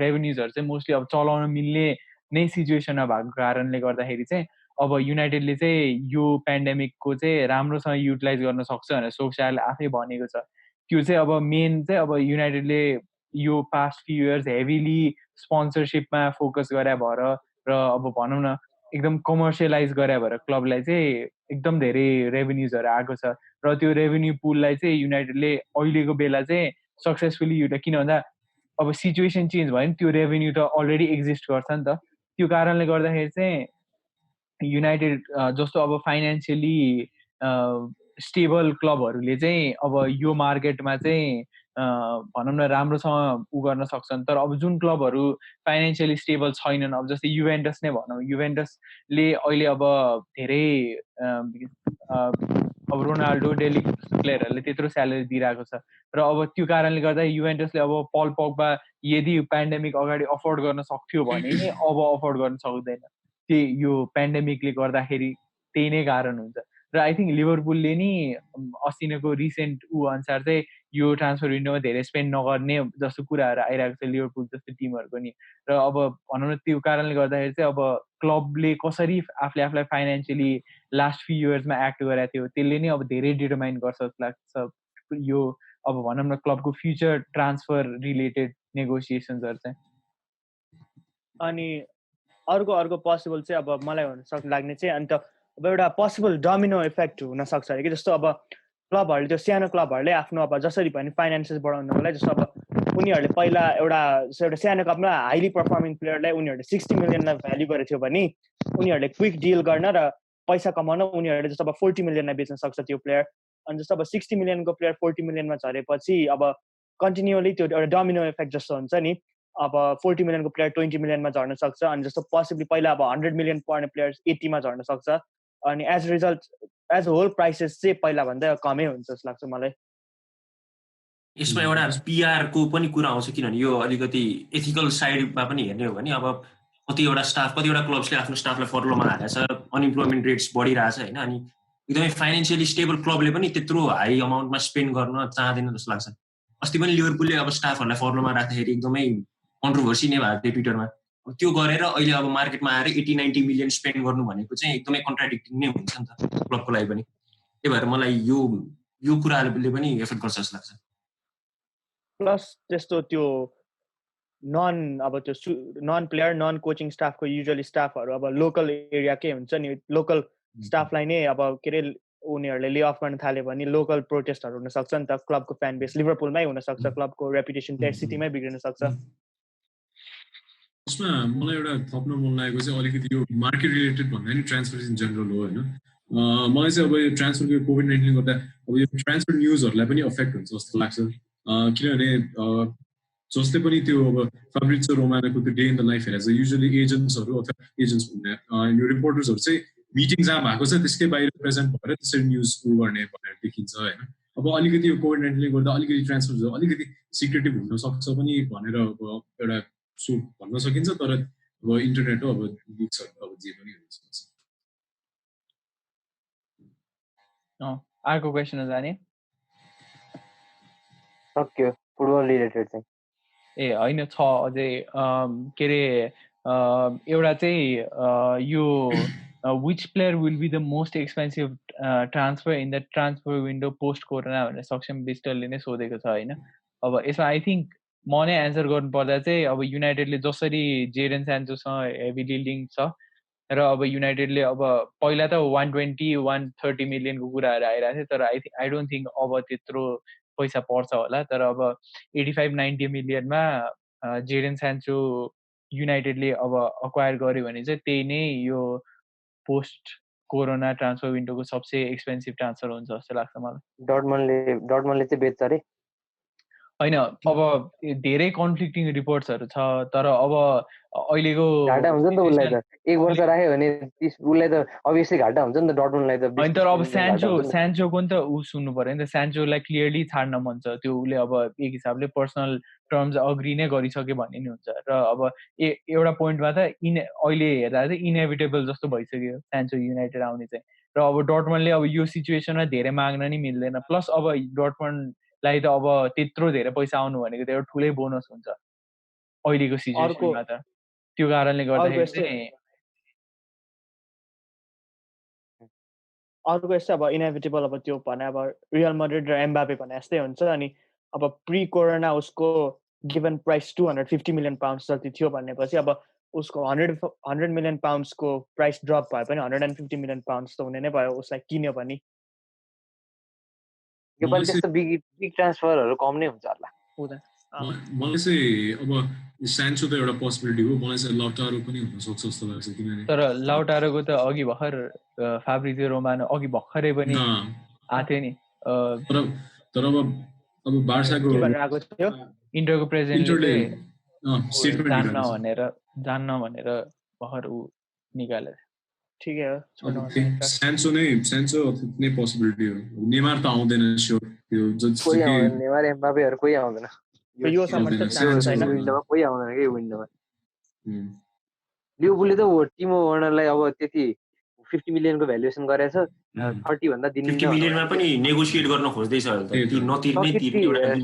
रेभेन्युजहरू चाहिँ मोस्टली अब चलाउन मिल्ने नै सिचुएसनमा भएको कारणले गर्दाखेरि चाहिँ अब युनाइटेडले चाहिँ यो पेन्डेमिकको चाहिँ राम्रोसँग युटिलाइज गर्न सक्छ भनेर सोक्साले आफै भनेको छ। त्यो चाहिँ अब मेन चाहिँ अब युनाइटेडले यो पास्ट फ्यु इयर्स हेभिली स्पोन्सरसिपमा फोकस गरे भएर र अब भनौँ न एकदम कमर्सियलाइज गरे भएर क्लबलाई चाहिँ एकदम धेरै रेभेन्युजहरू आएको छ र त्यो रेभेन्यू पुललाई चाहिँ युनाइटेडले अहिलेको बेला चाहिँ सक्सेसफुली युटिलाइज, किन भन्दा अब सिचुएसन चेन्ज भयो नि त्यो रेभेन्यू त अलरेडी एक्जिस्ट गर्छ नि त। त्यो कारणले गर्दाखेरि चाहिँ युनाइटेड जस्तो अब फाइनेन्सियली स्टेबल क्लबहरूले चाहिँ अब यो मार्केटमा चाहिँ भनौँ न राम्रोसँग उ गर्न सक्छन्। तर अब जुन क्लबहरू फाइनेन्सियली स्टेबल छैनन्, अब जस्तै युभेन्टस नै भनौँ, युभेन्टसले अहिले अब धेरै अब रोनाल्डो डेली प्लेयरहरूले त्यत्रो स्यालेरी दिइरहेको छ र अब त्यो कारणले गर्दा युभेन्टसले अब पल पग्बा यदि पेन्डेमिक अगाडि अफोर्ड गर्न सक्थ्यो भने नि अब अफोर्ड गर्न सक्दैन। त्यही यो पेन्डेमिकले गर्दाखेरि त्यही नै कारण हुन्छ। र आई थिङ्क लिभरपुलले नि अस्तिको रिसेन्ट अनुसार चाहिँ यो ट्रान्सफर विन्डोमा धेरै स्पेन्ड नगर्ने जस्तो कुराहरू आइरहेको छ लिभरपुल जस्तो टिमहरूको नि। र अब भनौँ न त्यो कारणले गर्दाखेरि चाहिँ अब क्लबले कसरी आफूलाई फाइनेन्सियली लास्ट फ्यु इयर्समा एक्ट गरेको थियो त्यसले नै अब धेरै डिटरमाइन गर्छ जस्तो लाग्छ यो अब भनौँ न क्लबको फ्युचर ट्रान्सफर रिलेटेड नेगोसिएसन्सहरू चाहिँ। अनि अर्को पोसिबल चाहिँ अब मलाई लाग्ने चाहिँ अन्त अब एउटा पोसिबल डोमिनो इफेक्ट हुनसक्छ अरे कि, जस्तो अब क्लबहरूले त्यो सानो क्लबहरूले आफ्नो अब जसरी पनि फाइनेन्सेस बढाउनको लागि, जस्तो अब उनीहरूले पहिला एउटा सानो क्लबमा हाइली पर्फर्मिङ प्लेयरलाई उनीहरूले 60 मिलियनलाई भ्याल्यु गरेको थियो भने उनीहरूले क्विक डिल गर्न र पैसा कमाउन उनीहरूले जस्तो अब 40 मिलियनलाई बेच्न सक्छ त्यो प्लेयर। अनि जस्तो अब 60 मिलियनको प्लेयर 40 मिलियनमा झरेपछि अब कन्टिन्युअली त्यो एउटा डोमिनो इफेक्ट जस्तो हुन्छ नि। अब 40 मिलियनको प्लेयर 20 मिलियनमा झर्न सक्छ, अनि जस्तो पोसिबली पहिला अब 100 मिलियन पर्ने प्लेयर्स 80 मा झर्न सक्छ, अनि as a result as whole prices चाहिँ पहिला भन्दा कमै हुन्छ जस्तो लाग्छ मलाई। यसमा एउटा पिआरको पनि कुरा आउँछ, किनभने यो अलिकति एथिकल साइडमा पनि हेर्ने हो भने अब कतिवटा क्लब्सले आफ्नो स्टाफलाई फर्लोमा हालेको छ, अनइम्प्लोइमेन्ट रेट्स बढिरहेछ होइन, अनि एकदमै फाइनेन्सियली स्टेबल क्लबले पनि त्यत्रो हाई अमाउन्टमा स्पेन्ड गर्न चाहँदैन जस्तो लाग्छ। अस्ति पनि लिभरपुलले अब स्टाफहरूलाई फर्लोमा राख्दाखेरि एकदमै कन्ट्रोभर्सी नै भएको थियो ट्विटरमा। त्यो गरेर अहिले अब मार्केटमा आएर 80-90 मिलियन स्पेन्ड गर्नु भनेको चाहिँ एकदमै कन्ट्राडिक्टिङ नै हुन्छ नि त क्लबको लागि पनि। त्यही भएर मलाई यो कुराले पनि एफेक्ट गर्छ जस्तो लाग्छ। प्लस त्यस्तो त्यो नन प्लेयर नन कोचिङ स्टाफको युजुअली स्टाफहरू अब लोकल एरियाकै हुन्छ नि, लोकल स्टाफलाई नै अब के अरे उनीहरूले ले अफ गर्न थाल्यो भने लोकल प्रोटेस्टहरू हुनसक्छ नि त। क्लबको फ्यान बेस लिभरपुलमै हुनसक्छ, क्लबको रेपुटेसन त्यही सिटीमै बिग्रिन सक्छ। यसमा मलाई एउटा थप्न मन लागेको चाहिँ अलिकति यो मार्केट रिलेटेड भन्दा नि ट्रान्सफर इन जेनरल हो होइन। मलाई चाहिँ अब यो ट्रान्सफरको कोभिड-19ले गर्दा अब यो ट्रान्सफर न्युजहरूलाई पनि अफेक्ट हुन्छ जस्तो लाग्छ, किनभने जसले पनि त्यो अब फाब्रिजियो रोमानोको त्यो डे इन द लाइफ हेरेर युजुअली एजेन्ट्सहरू अथवा एजेन्ट्स भन्ने यो रिपोर्टर्सहरू चाहिँ मिटिङ जहाँ भएको छ त्यसकै बाहिर प्रेजेन्ट भएर त्यसरी न्युज गर्ने भनेर देखिन्छ होइन। अब अलिकति यो कोभिड-19ले गर्दा अलिकति ट्रान्सफर अलिकति सिक्रेटिभ हुन सक्छ पनि भनेर अब एउटा सो भन्न सकिन्छ, तर अब इन्टरनेट हो, अब लिक्सहरू अब जे पनि हुन सक्छ। अर्को क्वेसन जाने सक्यो फुटबल रिलेटेड चाहिँ ए होइन छ अझै के अरे एउटा चाहिँ यो which player will be the most expensive transfer in the transfer window post corona भनेर सक्षम बिस्टरले नै सोधेको छ होइन। अब यसमा आई थिङ्क म नै एन्सर गर्नुपर्दा चाहिँ अब युनाइटेडले जसरी जेडन सान्चोसँग हेभिली लिङ्क छ र अब युनाइटेडले अब पहिला त 120-130 मिलियनको कुराहरू आइरहेको थियो, तर आई डोन्ट थिङ्क अब त्यत्रो पैसा पर्छ होला। तर अब 85-90 मिलियनमा जेडन सान्चो युनाइटेडले अब अक्वायर गर्यो भने चाहिँ त्यही नै यो पोस्ट कोरोना ट्रान्सफर विन्डोको सबसे एक्सपेन्सिभ ट्रान्सफर हुन्छ जस्तो लाग्छ मलाई। डर्टमनले चाहिँ बेच्छ अरे होइन, अब धेरै कन्फ्लिक्टिङ रिपोर्ट्सहरू छ, तर अब अहिलेको घाटा हुन्छ नि त उसलाई त, एक वर्ष राख्यो भने उसलाई त अभियसली घाटा हुन्छ नि त डर्टमनलाई त। होइन, तर अब सान्चोको नि त ऊ सुन्नु पर्यो नि त, सान्चोलाई क्लियरली छाड्न मन छ, त्यो उसले अब एक हिसाबले पर्सनल टर्म्स अग्री नै गरिसक्यो भन्ने नि हुन्छ। र अब एउटा पोइन्टमा त अहिले हेर्दा चाहिँ इनेभिटेबल जस्तो भइसक्यो सान्चो युनाइटेड आउने चाहिँ। र अब डर्टमनले अब यो सिचुएसनमा धेरै माग्न नि मिल्दैन, प्लस अब डर्टमनलाई त अब त्यत्रो धेरै पैसा आउनु भनेको त एउटा ठुलै बोनस हुन्छ अहिलेको सिचुएसनमा त। त्यो कारणले गर्दाखेरि चाहिँ अर्को यस्तो अब इनेभिटेबल अब त्यो भने अब रियल मैड्रिड र एम्बापे भने जस्तै हुन्छ अनि अब प्री कोरोना उसको गिभन प्राइस 250 million pounds जति थियो भनेपछि अब उसको 100 million pounds को प्राइस ड्रप भए पनि 150 million pounds त हुने नै भयो उसलाई किन्यो भने यो पनि त्यस्तो बिग ट्रान्सफरहरू कम नै हुन्छ होला मलाई चाहिँ अब सान्चो त एउटा पोसिबिलिटी हो मलाई चाहिँ लाउटारो पनि हुन सक्छ जस्तो लाग्छ किनभने तर लाउटारोको त अघि भर्खर फाब्रिजियो रोमानो अघि भर्खरै पनि आथ्यो नि तर अब बार्साको इन्टरको प्रेसिडेन्टले जान्न भनेर भर्खर उ निकाले ठिकै हो सान्चो नै पोसिबिलिटी हो नेमार त आउँदैन स्योर त्यो जति नेमार एम्बापेहरु कोही आउँदैन यो सम्म त चान्स छैन विन्डोमा कोही आउँदैन के विन्डोमा लिभरपुलले त टिमो वर्नरलाई अब त्यति 50 million को भ्यालुएसन गरेछ 30 भन्दा दिनु 50 million मा पनि नेगोसिएट गर्न खोज्दैछ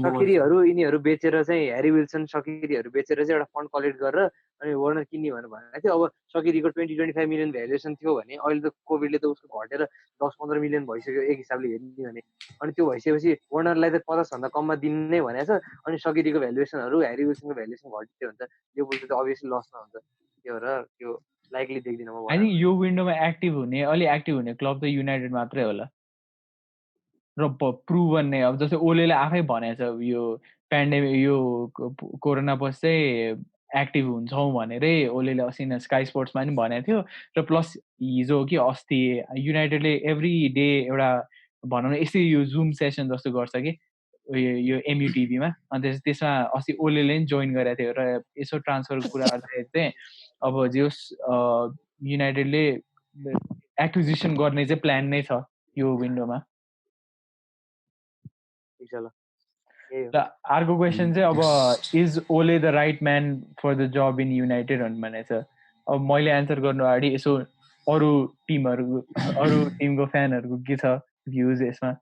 सकिरीहरु यिनीहरु बेचेर चाहिँ ह्यारी विल्सन सकिरीहरु बेचेर चाहिँ एउटा फन्ड कलेक्ट गरेर अनि वर्नर किन्ने भनेको थियो अब सकिरीको 20-25 million भ्यालुएसन थियो भने अहिले त कोभिडले त उसको घटेर 10-15 million भइसक्यो एक हिसाबले हेर्ने भने अनि त्यो भइसकेपछि वर्नरलाई त 50 भन्दा कममा दिन्ने भनेछ अनि सकिरीको भ्यालुएसनहरु ह्यारी विल्सनको भ्यालुएसन घट्यो भने त लिभरपुल त अभियसली लस हुन्छ त्यो भएर त्यो लाइकली देख्दिन म आई थिंक यो विन्डोमा अलि एक्टिभ हुने क्लब त युनाइटेड मात्रै होला र प्रुभन नै अब जस्तै ओलेले आफै भनेछ यो पेन्डेमिक यो कोरोना पछि चाहिँ एक्टिभ हुन्छौँ भनेरै ओलेले अस्ति स्काई स्पोर्ट्समा पनि भनेको थियो र प्लस हिजो कि अस्ति युनाइटेडले एभ्री डे एउटा भनौँ न यसै यो जुम सेसन जस्तो गर्छ कि यो एमयुटिभीमा अनि त्यसमा अस्ति ओलेले पनि जोइन गरेको थियो र यसो ट्रान्सफरको कुरा गर्दाखेरि चाहिँ अब जस युनाइटेडले एक्विजिसन गर्ने चाहिँ प्लान नै छ यो विन्डोमा र अर्को क्वेसन चाहिँ अब इज ओले the right man for the job in United भनेको छ अब मैले एन्सर गर्नु अगाडि यसो अरू टिमको फ्यानहरूको के छ भ्युज यसमा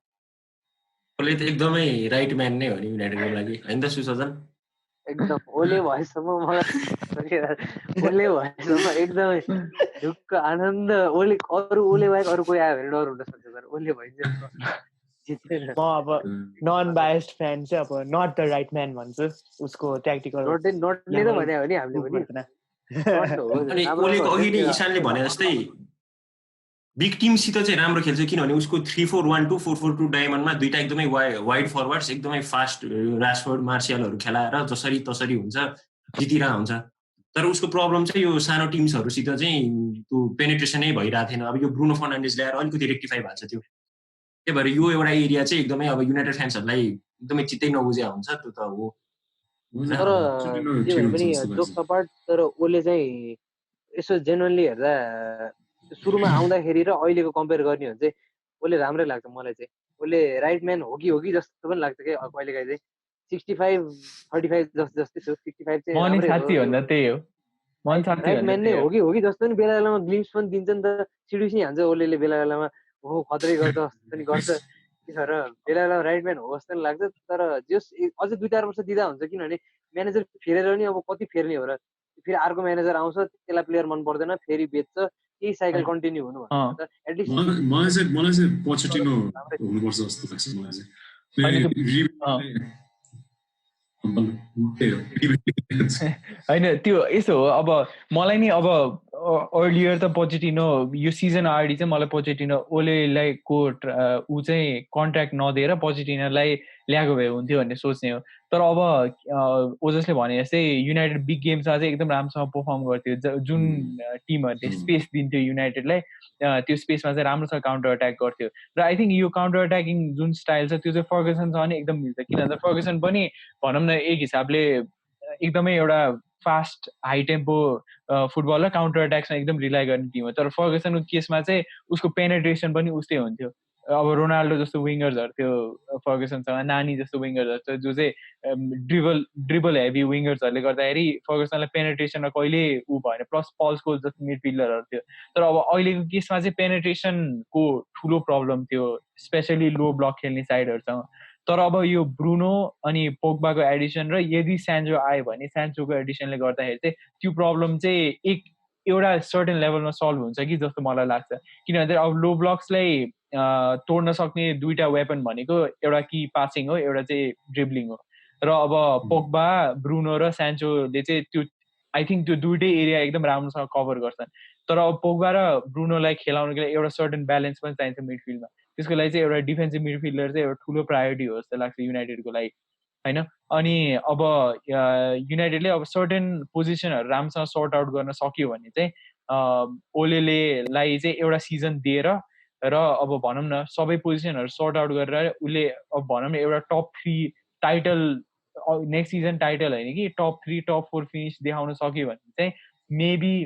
ओले त एकदमै राइट म्यान नै हो नि युनाइटेडको लागि हैन त सुसजन एकदम ओले भएसम्म मलाई एकदमै ढुक्क आनन्द ओले बाहेक अरू कोही आयो भने डर हुन सक्छ तर ओले भइन्छ म अब नन बायस्ड फ्यान चाहिँ अब नट द राइट म्यान भन्छु उसको ट्याक्टिकल नट नै त भन्यो भने हामीले पनि अनि ओलेको अघि नै इशानले भने जस्तै बिग टिमसित चाहिँ राम्रो खेल्छ किनभने उसको 3-4-1-2 4-4-2 डायमन्डमा दुईटा एकदमै वाइड फरवर्ड्स एकदमै फास्ट राशफोर्ड मार्सियलहरू खेलाएर जसरी तसरी हुन्छ जितिरहेको हुन्छ तर उसको प्रब्लम चाहिँ यो सानो टिम्सहरूसित चाहिँ त्यो पेनिट्रेसनै भइरहेको थिएन अब यो ब्रुनो फर्नान्डेज ल्याएर अलिकति रेक्टिफाई भएको छ त्यो त्यही भएर यो एउटा एरिया चाहिँ एकदमै अब युनाइटेड फ्यान्सहरूलाई एकदमै चित्तै नबुझ्या हुन्छ त्यो त हो तर के भने पनि जोक अपार्ट तर ओले चाहिँ यसो जेन्युनली हेर्दा सुरुमा आउँदाखेरि र अहिलेको कम्पेयर गर्ने हो भने चाहिँ ओले राम्रै लाग्छ मलाई चाहिँ ओले राइट म्यान हो कि जस्तो पनि लाग्छ कि कहिलेकाहीँ चाहिँ 65-35 जस्तै छु 65 चाहिँ राइट म्यान नै हो कि जस्तो नि बेला बेलामा ग्लिम्स पनि दिन्छ नि त सिडुसी हान्छ ओलेले बेला बेलामा हो खतरै गर्छ जस्तो पनि गर्छ त्यसो भएर बेला बेला राइट म्यान हो जस्तो नि लाग्छ तर जस अझै 2-4 वर्ष दिँदा हुन्छ किनभने म्यानेजर फेरेर नि अब कति फेर्ने हो र फेरि अर्को म्यानेजर आउँछ त्यसलाई प्लेयर मन पर्दैन फेरि बेच्छ यही साइकल कन्टिन्यू हुनु भन्छ एटलिस्ट मलाई चाहिँ पोचेटिनो हुनुपर्छ जस्तो लाग्छ मलाई चाहिँ होइन त्यो यस्तो हो अब मलाई नि अब अर्लियर त पोचेटिनो यो सिजन अगाडि चाहिँ मलाई पोचेटिनो ओलेलाई ऊ चाहिँ कन्ट्र्याक्ट नदिएर पोचेटिनोलाई ल्याएको भए हुन्थ्यो भन्ने सोच्ने हो तर अब ओजसले भने जस्तै युनाइटेड बिग गेम्समा चाहिँ एकदम राम्रोसँग पर्फर्म गर्थ्यो जुन टिमहरूले स्पेस दिन्थ्यो युनाइटेडलाई त्यो स्पेसमा चाहिँ राम्रोसँग काउन्टर अट्याक गर्थ्यो र आई थिङ्क यो काउन्टर अट्याकिङ जुन स्टाइल छ त्यो चाहिँ फर्गसनसँग नि एकदम मिल्छ किन भन्दा फर्गसन पनि भनौँ न एक हिसाबले एकदमै एउटा फास्ट हाई टेम्पो फुटबल र काउन्टर अट्याक्समा एकदम रिलाइ गर्ने टिम हो तर फर्गसनको केसमा चाहिँ उसको पेनेट्रेसन पनि उस्तै हुन्थ्यो अब रोनाल्डो जस्तो विङ्गर्सहरू थियो फर्गसनसँग नानी जस्तो विङ्गर्सहरू थियो जो चाहिँ ड्रिबल हेभी विङ्गर्सहरूले गर्दाखेरि फर्गसनलाई पेनेट्रेसनमा कहिले ऊ भएन प्लस पल स्कोल्स जस्तो मिडफिल्डरहरू थियो तर अब अहिलेको केसमा चाहिँ पेनेट्रेसनको ठुलो प्रब्लम थियो स्पेसली लो ब्लक खेल्ने साइडहरूसँग तर अब यो ब्रुनो अनि पोग्बाको एडिसन र यदि स्यान्चो आयो भने स्यान्चोको एडिसनले गर्दाखेरि चाहिँ त्यो प्रब्लम चाहिँ एउटा सर्टेन लेभलमा सल्भ हुन्छ कि जस्तो मलाई लाग्छ किनभने अब लो ब्लक्सलाई तोड्न सक्ने दुईटा वेपन भनेको एउटा कि पासिङ हो एउटा चाहिँ ड्रिब्लिङ हो र अब पोग्बा ब्रुनो र स्यान्चोले चाहिँ त्यो आई थिङ्क त्यो दुइटै एरिया एकदम राम्रोसँग कभर गर्छन् तर अब पोग्बा र ब्रुनोलाई खेलाउनुको लागि एउटा सर्टेन ब्यालेन्स पनि चाहिन्छ मिडफिल्डमा त्यसको लागि चाहिँ एउटा डिफेन्सिभ मिडफिल्डर चाहिँ एउटा ठुलो प्रायोरिटी हो जस्तो लाग्छ युनाइटेडको लागि होइन अनि अब युनाइटेडले अब सर्टेन पोजिसनहरू राम्रोसँग सर्ट आउट गर्न सक्यो भने चाहिँ ओलेलाई चाहिँ एउटा सिजन दिएर र अब भनौँ न सबै पोजिसनहरू सर्ट आउट गरेर उसले अब भनौँ न एउटा top 3 title next season title होइन कि टप 3 टप 4 फिनिस देखाउन सक्यो भने चाहिँ मेबी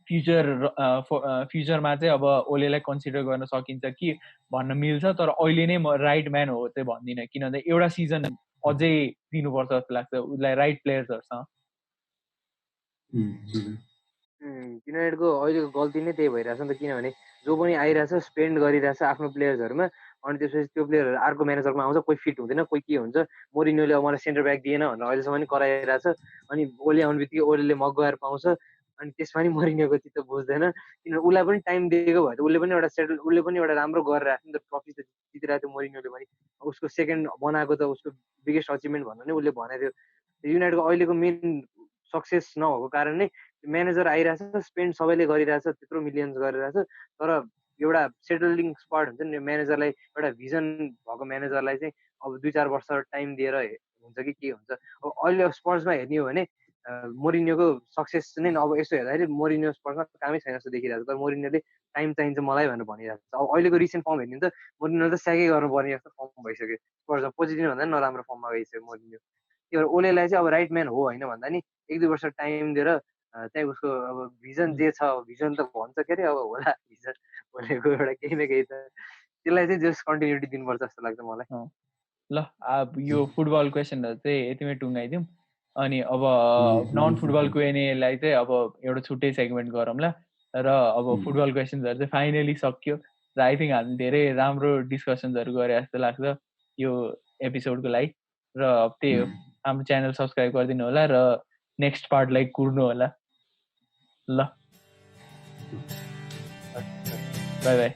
फ्युचरमा चाहिँ अब ओलेलाई कन्सिडर गर्न सकिन्छ कि भन्न मिल्छ तर अहिले नै म राइट म्यान हो चाहिँ भन्दिनँ किनभने एउटा सिजन अझै दिनुपर्छ जस्तो लाग्छ उसलाई राइट प्लेयर्सहरूसँग युनाइटेडको अहिलेको गल्ती नै त्यही भइरहेछ नि त किनभने जो पनि आइरहेछ स्पेन्ड गरिरहेछ आफ्नो प्लेयर्सहरूमा अनि त्यसपछि त्यो प्लेयरहरू अर्को म्यानेजरमा आउँछ कोही फिट हुँदैन कोही के हुन्छ मोरिनियोले अब मलाई सेन्टर ब्याक दिएन भनेर अहिलेसम्म पनि कराइरहेछ अनि ओले आउने बित्तिकै ओलेले मगवायर पाउँछ अनि त्यसमा नि मरिनियोको चित्त बुझ्दैन किनभने उसलाई पनि टाइम दिएको भए त उसले पनि एउटा सेटल उसले पनि एउटा राम्रो गरेर आफ्नो त ट्रफी त जितिरहेको थियो मोरिनियोले पनि उसको सेकेन्ड बनाएको त उसको बिगेस्ट अचिभमेन्ट भन्नु नै उसले भनेको थियो युनाइटेडको अहिलेको मेन सक्सेस नभएको कारण नै म्यानेजर आइरहेछ स्पेन्ड सबैले गरिरहेछ त्यत्रो मिलियन्स गरिरहेछ तर एउटा सेटलिङ स्पट हुन्छ नि म्यानेजरलाई एउटा भिजन भएको म्यानेजरलाई चाहिँ अब 2-4 वर्ष टाइम दिएर हुन्छ कि के हुन्छ अब अहिले स्पर्समा हेर्ने हो भने मोरिनियोको सक्सेस नै अब यसो हेर्दाखेरि मोरिनियो स्पर्समा कामै छैन जस्तो देखिरहेको छ तर मोरिनियोले टाइम चाहिन्छ मलाई भनेर भनिरहेको छ अब अहिलेको रिसेन्ट फर्म हेर्ने त मोरिनियो त स्याकै गर्नुपर्ने जस्तो फर्म भइसक्यो स्पर्समा पोजिटिभ भन्दा नराम्रो फर्ममा गइसक्यो मोरिनियो त्यही भएर ओलेलाई चाहिँ अब राइट म्यान हो होइन भन्दा नि 1-2 वर्ष टाइम दिएर चाहिँ उसको अब भिजन जे छ भिजन त भन्छ के अरे अब होला भिजन भनेको एउटा केही न केही त त्यसलाई चाहिँ जस्ट कन्टिन्युटी दिनुपर्छ जस्तो लाग्छ मलाई ल अब यो फुटबल क्वेसनहरू चाहिँ यतिमै टुङ्गाइदिउँ अनि अब नन फुटबल क्वेनेलाई चाहिँ अब एउटा छुट्टै सेगमेन्ट गरौँ ल र अब फुटबल क्वेसन्सहरू चाहिँ फाइनली सक्यो र आई थिङ्क हामीले धेरै राम्रो डिस्कसन्सहरू गरे जस्तो लाग्छ यो एपिसोडको लागि र त्यही हो हाम्रो च्यानल सब्सक्राइब गरिदिनु होला र नेक्स्ट पार्टलाई कुर्नु होला ल बाई बाई